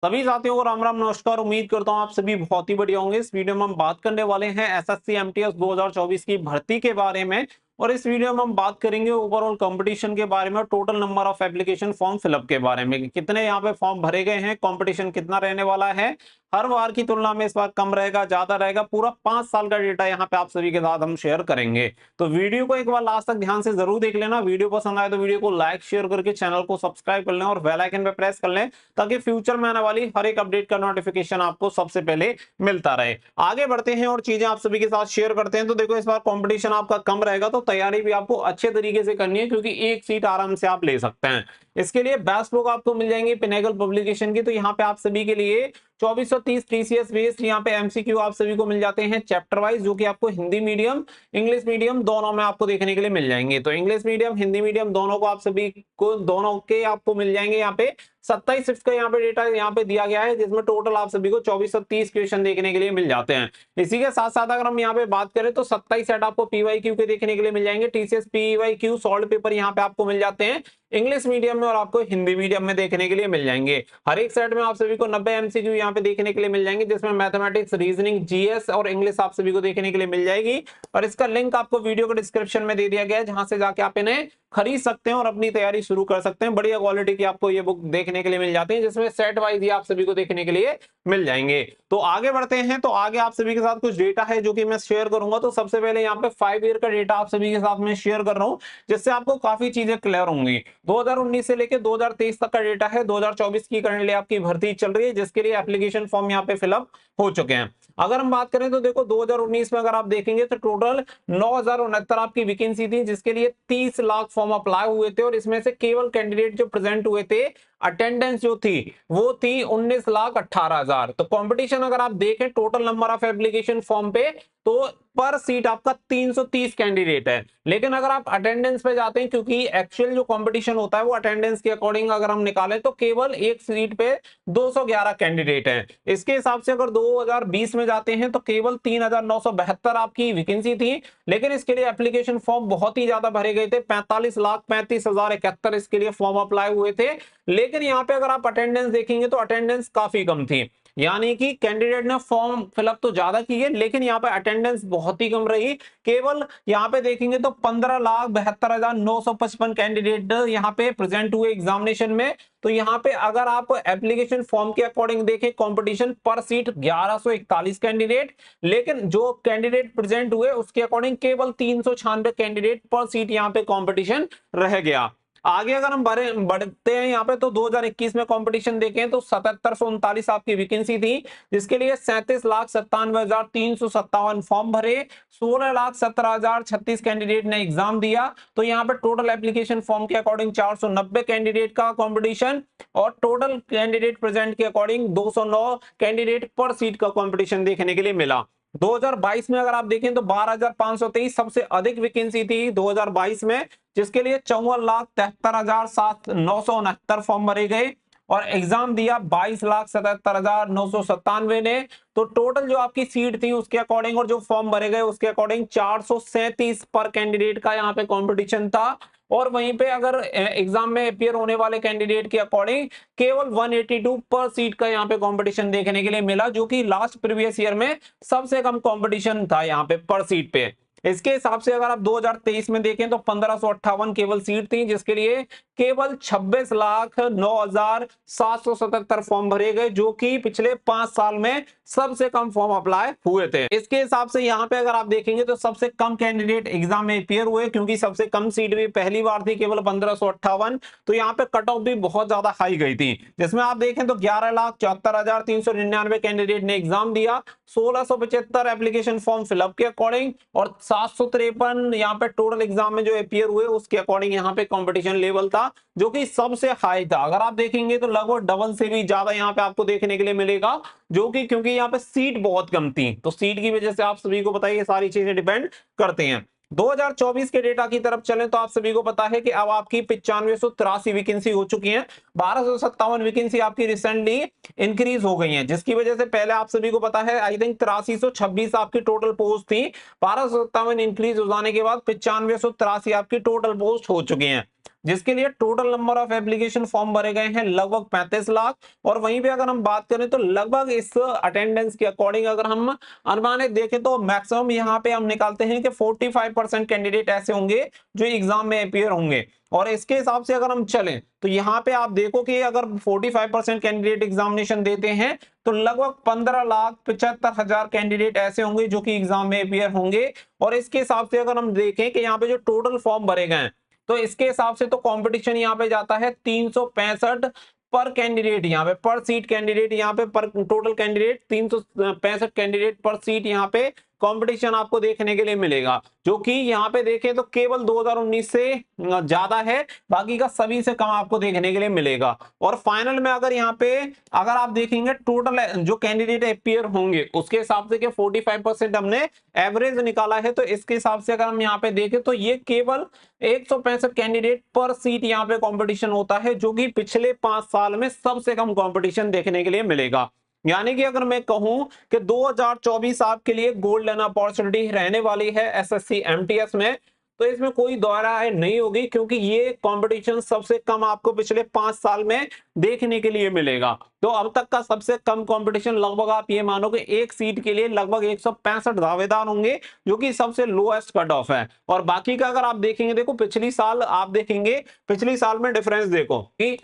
सभी साथियों को राम राम नमस्कार। उम्मीद करता हूं आप सभी बहुत ही बढ़िया होंगे। इस वीडियो में हम बात करने वाले हैं एसएससी एमटीएस 2024 की भर्ती के बारे में और इस वीडियो में हम बात करेंगे ओवरऑल कंपटीशन के बारे में और total number of application form fill up के बारे में। कितने यहाँ पे फॉर्म भरे गए हैं, कंपटीशन कितना रहने वाला है, हर बार की तुलना में इस बार कम रहेगा ज्यादा रहेगा, पूरा 5 साल का डेटा यहाँ पे आप सभी के साथ हम शेयर करेंगे। तो वीडियो को एक बार लास्ट तक ध्यान से जरूर देख लेना। वीडियो पसंद आए तो वीडियो को लाइक शेयर करके चैनल को सब्सक्राइब कर लें और बेल आइकन पे प्रेस कर लें ताकि फ्यूचर में आने वाली हर एक अपडेट का नोटिफिकेशन आपको सबसे पहले मिलता रहे। आगे बढ़ते हैं और चीजें आप सभी के साथ शेयर करते हैं। तो देखो, इस बार कंपटीशन आपका कम रहेगा तो तैयारी भी आपको अच्छे तरीके से करनी है क्योंकि एक सीट आराम से आप ले सकते हैं। इसके लिए बेस्ट बुक आपको मिल जाएंगी पिनेकल पब्लिकेशन की। तो यहाँ पे आप सभी के लिए 2430 टीसीएस बेस्ड यहाँ पे एमसीक्यू आप सभी को मिल जाते हैं चैप्टर वाइज, जो कि आपको हिंदी मीडियम इंग्लिश मीडियम दोनों में आपको देखने के लिए मिल जाएंगे। तो इंग्लिश मीडियम हिंदी मीडियम दोनों को आप सभी को दोनों के आपको मिल जाएंगे। यहाँ पे 27 शिफ्ट का यहाँ पे डेटा यहाँ पे दिया गया है जिसमें टोटल आप सभी को 2430 क्वेश्चन देखने के लिए मिल जाते हैं। इसी के साथ साथ अगर हम यहाँ पे बात करें तो 27 सेट आपको पीवाईक्यू के देखने के लिए मिल जाएंगे। टीसीएस पीवाईक्यू सॉल्व पेपर यहाँ पे आपको मिल जाते हैं इंग्लिश मीडियम में और आपको हिंदी मीडियम में देखने के लिए मिल जाएंगे। हर एक सेट में आप सभी को 90 एमसीक्यू यहाँ पे देखने के लिए मिल जाएंगे जिसमें मैथमेटिक्स, रीजनिंग, जीएस और इंग्लिश आप सभी को देखने के लिए मिल जाएगी। और इसका लिंक आपको वीडियो के डिस्क्रिप्शन में दे दिया गया है जहां से जाके आप इन्हें खरीद सकते हैं और अपनी तैयारी शुरू कर सकते हैं। बढ़िया क्वालिटी की आपको ये बुक देखने के लिए मिल जाती है जिसमें सेट वाइज ही आप सभी को देखने के लिए मिल जाएंगे। तो आगे बढ़ते हैं। तो आगे आप सभी के साथ कुछ डेटा है जो कि मैं शेयर करूंगा। तो सबसे पहले यहाँ पे 5 ईयर का डेटा आप सभी के साथ में शेयर कर रहा हूँ जिससे आपको काफी चीजें क्लियर होंगी। 2019 से लेकर 2023 तक का डेटा है। 2024 की करंटली आपकी भर्ती चल रही है जिसके लिए एप्लीकेशन फॉर्म यहाँ पे फिलअप हो चुके हैं। अगर हम बात करें तो देखो 2019 में अगर आप देखेंगे तो टोटल 9069 आपकी वैकेंसी थी जिसके लिए 30 लाख फॉर्म अप्लाई हुए थे और इसमें से केवल कैंडिडेट जो प्रेजेंट हुए थे अटेंडेंस जो थी वो थी 19,18,000। तो कंपटीशन अगर आप देखें total number of application form पे तो पर सीट आपका 330 कैंडिडेट है। लेकिन अगर आप अटेंडेंस पे जाते हैं क्योंकि एक्चुअल जो कंपटीशन होता है वो अटेंडेंस के अकॉर्डिंग अगर हम निकालें तो केवल एक सीट पे 211 कैंडिडेट हैं। इसके हिसाब से अगर 2020 में जाते हैं तो केवल 3,972 आपकी वैकेंसी थी। लेकिन इसके लिए एप्लीकेशन फॉर्म बहुत ही ज्यादा भरे गए थे। 45,35,071 इसके लिए फॉर्म अप्लाई हुए थे। लेकिन यहाँ पे अगर आप अटेंडेंस देखेंगे तो अटेंडेंस काफी कम थी, यानी कि कैंडिडेट ने फॉर्म फिलअप तो ज्यादा की है लेकिन यहाँ पे अटेंडेंस बहुत ही कम रही। केवल यहाँ पे देखेंगे तो 15,72,955 कैंडिडेट यहाँ पे प्रेजेंट हुए एग्जामिनेशन में। तो यहाँ पे अगर आप एप्लीकेशन फॉर्म के अकॉर्डिंग देखें कंपटीशन पर सीट 1141 कैंडिडेट, लेकिन जो कैंडिडेट प्रेजेंट हुए उसके अकॉर्डिंग केवल 396 कैंडिडेट पर सीट यहाँ पे कंपटीशन रह गया। आगे अगर हम बढ़ते हैं यहाँ पे तो 2021 में कंपटीशन देखें तो 7739 आपकी वैकेंसी थी जिसके लिए 37,97,357 फॉर्म भरे। 16,17,036 कैंडिडेट ने एग्जाम दिया। तो यहाँ पे टोटल एप्लीकेशन फॉर्म के अकॉर्डिंग 490 कैंडिडेट का कंपटीशन और टोटल कैंडिडेट प्रेजेंट के अकॉर्डिंग 209 कैंडिडेट पर सीट का कंपटीशन देखने के लिए मिला। 2022 में अगर आप देखें तो 12,523 सबसे अधिक वैकेंसी थी 2022 में जिसके लिए 54,73,969 फॉर्म भरे गए और एग्जाम दिया 22,77,997 ने। तो टोटल जो आपकी सीट थी उसके अकॉर्डिंग और जो फॉर्म भरे गए उसके अकॉर्डिंग 437 पर कैंडिडेट का यहाँ पे कंपटीशन था। और वहीं पे अगर एग्जाम में अपियर होने वाले कैंडिडेट के अकॉर्डिंग केवल 182 पर सीट का यहाँ पे कंपटीशन देखने के लिए मिला, जो कि लास्ट प्रीवियस ईयर में सबसे कम कंपटीशन था यहाँ पे पर सीट पे। इसके हिसाब से अगर आप 2023 में देखें तो 1558 केवल सीट थी जिसके लिए केवल 26,09,777 फॉर्म भरे गए, जो कि पिछले 5 साल में सबसे कम फॉर्म अप्लाई हुए थे। इसके हिसाब से यहाँ पे अगर आप देखेंगे तो सबसे कम कैंडिडेट एग्जाम में अपियर हुए क्योंकि सबसे कम सीट भी पहली बार थी केवल 1558। तो यहाँ पे कट ऑफ भी बहुत ज्यादा हाई गई थी जिसमें आप देखें तो 11,74,399 कैंडिडेट ने एग्जाम दिया। 1675 एप्लीकेशन फॉर्म फिलअप के अकॉर्डिंग और 753 यहाँ पे टोटल एग्जाम में जो अपियर हुए उसके अकॉर्डिंग यहाँ पे कंपटीशन लेवल था जो कि सबसे हाई था। अगर आप देखेंगे तो लगभग डबल से भी ज्यादा यहाँ पे आपको देखने के लिए मिलेगा, जो कि क्योंकि यहाँ पे सीट बहुत कम थी तो सीट की वजह से आप सभी को पता है ये सारी चीजें डिपेंड करती हैं। 2024 के डेटा की तरफ चलें तो आप सभी को पता है कि अब आपकी 9583 वैकेंसी हो चुकी है। 1257 वैकेंसी आपकी रिसेंटली इंक्रीज हो गई है जिसकी वजह से पहले आप सभी को पता है आई थिंक 8326 आपकी टोटल पोस्ट थी। 1257 इंक्रीज हो जाने के बाद 9583 आपकी टोटल पोस्ट हो चुकी हैं। जिसके लिए total number of application form भरे गए हैं लगभग 35 लाख। और वहीं पे अगर हम बात करें तो लगभग इस अटेंडेंस के अकॉर्डिंग अगर हम अनुमानित देखें तो मैक्सिमम यहाँ पे हम निकालते हैं कि 45% कैंडिडेट ऐसे होंगे जो एग्जाम में अपियर होंगे। और इसके हिसाब से अगर हम चलें तो यहाँ पे आप देखो कि अगर 45% कैंडिडेट एग्जामिनेशन देते हैं तो लगभग 15,75,000 कैंडिडेट ऐसे होंगे जो कि एग्जाम में अपियर होंगे। और इसके हिसाब से अगर हम देखें कि यहाँ पे जो टोटल फॉर्म भरे गए हैं तो इसके हिसाब से तो कंपटीशन यहाँ पे जाता है 365 पर कैंडिडेट, यहाँ पे पर सीट कैंडिडेट, यहाँ पे पर टोटल कैंडिडेट 365 कैंडिडेट पर सीट यहाँ पे कंपटीशन आपको देखने के लिए मिलेगा, जो कि यहाँ पे देखें तो केवल 2019 से ज्यादा है, बाकी का सभी से कम आपको देखने के लिए मिलेगा। और फाइनल में अगर यहाँ पे अगर आप देखेंगे टोटल जो कैंडिडेट अपियर होंगे उसके हिसाब से 45% हमने एवरेज निकाला है, तो इसके हिसाब से अगर हम यहाँ पे देखें तो ये केवल 165 कैंडिडेट पर सीट यहाँ पे कंपटीशन होता है, जो कि पिछले 5 साल में सबसे कम कंपटीशन देखने के लिए मिलेगा। यानी कि अगर मैं कहूं कि 2024 आपके लिए गोल्डन अपॉर्चुनिटी रहने वाली है एसएससी एमटीएस में, तो इसमें कोई दोहराए नहीं होगी, क्योंकि ये कंपटीशन सबसे कम आपको पिछले 5 साल में देखने के लिए मिलेगा। तो अब तक का सबसे कम कंपटीशन लगभग आप ये मानो कि एक सीट के लिए लगभग 165 दावेदार होंगे, जो कि सबसे लोएस्ट कट ऑफ है। और बाकी का अगर आप देखेंगे, देखो पिछली साल आप देखेंगे, पिछली साल में डिफरेंस देखो कि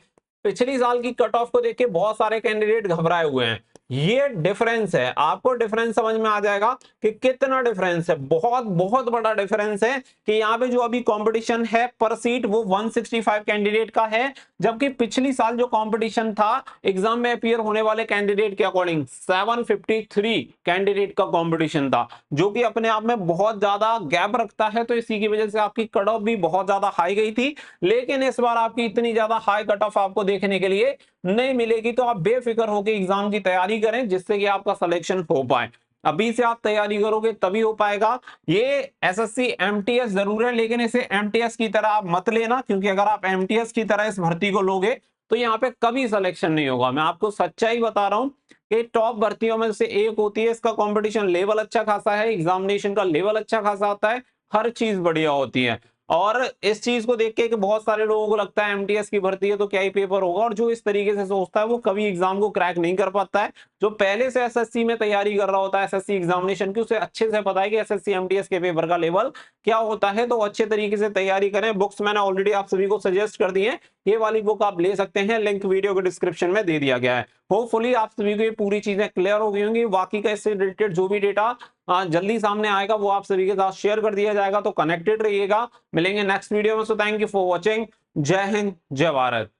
पिछली साल की कट ऑफ को देख के बहुत सारे कैंडिडेट घबराए हुए हैं। ये डिफरेंस है, आपको डिफरेंस समझ में आ जाएगा कि कितना डिफरेंस है, बहुत बहुत बड़ा डिफरेंस है कि यहाँ पे जो अभी कंपटीशन है पर सीट वो 165 कैंडिडेट का है, जबकि पिछली साल जो कंपटीशन था एग्जाम में अपियर होने वाले कैंडिडेट के अकॉर्डिंग 753 कैंडिडेट का कंपटीशन था, जो कि अपने आप में बहुत ज्यादा गैप रखता है। तो इसी की वजह से आपकी कट ऑफ भी बहुत ज्यादा हाई गई थी, लेकिन इस बार आपकी इतनी ज्यादा हाई कट ऑफ आपको देखने के लिए नहीं मिलेगी। तो आप बेफिक्र होकर एग्जाम की तैयारी करें, जिससे कि आपका सिलेक्शन हो पाए। अभी से आप तैयारी करोगे तभी हो पाएगा। ये एसएससी एमटीएस जरूर है, लेकिन इसे एमटीएस की तरह आप मत लेना, क्योंकि अगर आप एमटीएस की तरह इस भर्ती को लोगे तो यहाँ पे कभी सिलेक्शन नहीं होगा। मैं आपको सच्चाई बता रहा हूं कि टॉप भर्तियों में से एक होती है, इसका कंपटीशन लेवल अच्छा खासा है, एग्जामिनेशन का लेवल अच्छा खासा आता है, हर चीज बढ़िया होती है। और इस चीज को देख के कि बहुत सारे लोगों को लगता है एमटीएस की भर्ती है तो क्या ही पेपर होगा, और जो इस तरीके से सोचता है वो कभी एग्जाम को क्रैक नहीं कर पाता है। जो पहले से एसएससी में तैयारी कर रहा होता है एसएससी एग्जामिनेशन की, उसे अच्छे से पता है कि एसएससी एमटीएस के पेपर का लेवल क्या होता है। तो अच्छे तरीके से तैयारी करें। बुक्स मैंने ऑलरेडी आप सभी को सजेस्ट कर दी है, ये वाली बुक आप ले सकते हैं, लिंक वीडियो के डिस्क्रिप्शन में दे दिया गया है। होपफुली आप सभी को ये पूरी चीजें क्लियर हो गई होंगी। बाकी का इससे रिलेटेड जो भी डेटा जल्दी सामने आएगा वो आप सभी के साथ शेयर कर दिया जाएगा, तो कनेक्टेड रहिएगा। मिलेंगे नेक्स्ट वीडियो में। So thank you for watching. जय हिंद, जय भारत।